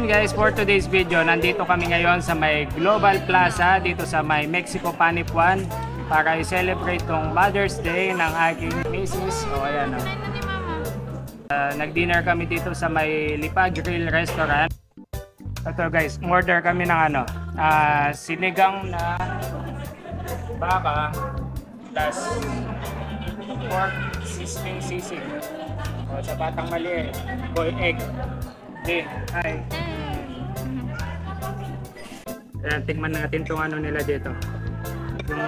Ayan guys, for today's video, nandito kami ngayon sa may Global Plaza dito sa may Mexico Panipuan para i-celebrate tong Mother's Day ng aking misis. O ayan o. Nag-dinner kami dito sa may Lipa Grill Restaurant. Ito guys, order kami ng sinigang na baka plus pork sizzling sisig. O sa batang mali boy egg. Din, hi. Ayan, tingnan natin itong ano nila dito. Yung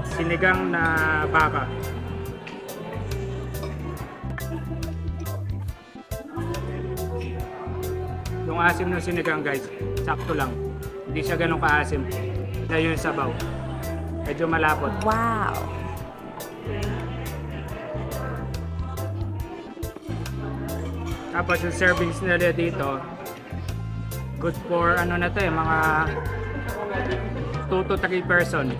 sinigang na baka. Yung asim ng sinigang guys, sakto lang. Hindi siya ganun kaasim. Kaya yung sabaw. Medyo malapot. Wow! Tapos yung servings nila dito, good for ano na to mga 2 to 3 persons.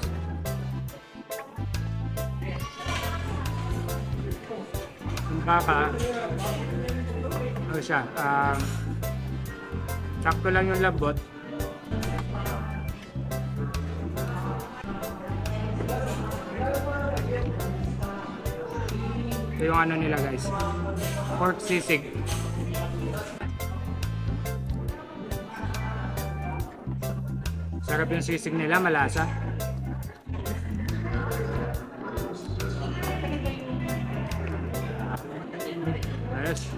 Yung baka, ano siya, sakto lang yung labot. Ito yung ano nila guys, pork sisig. Sarap yung sisig nila, malasa. Ayos.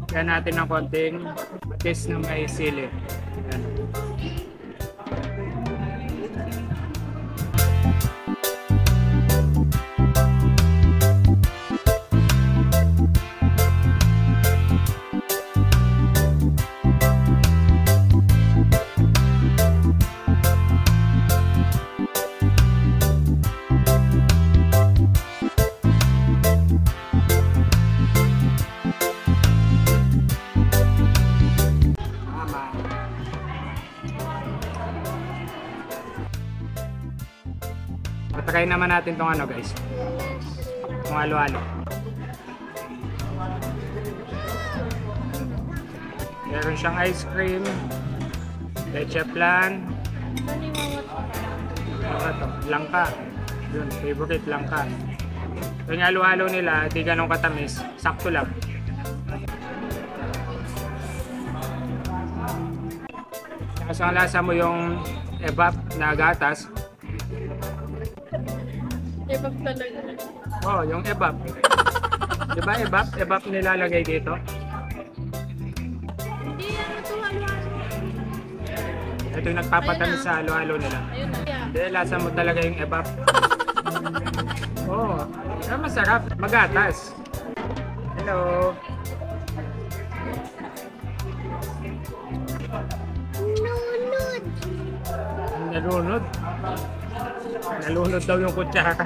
Kaya natin ng konting patis na may sili. Ayan. Try naman natin tong ano guys, itong halo-halo. Meron siyang ice cream, leche flan, ano to? Langka. Yun, favorite langka. Yung halo-halo nila, di ganun katamis, sakto lang. Kasi ang lasa mo yung evap na gatas. Ebap talaga. Oh, yung evap. Diba evap? Evap nilalagay dito. Hindi, ano to, halo-halo. Ito yung nagpapatamis sa halo-halo nila. Ayun na. Hindi, lasa mo talaga yung evap. Oh, pero masarap. Magatas. Hello. Nalunod. Nalunod daw yung kutsara.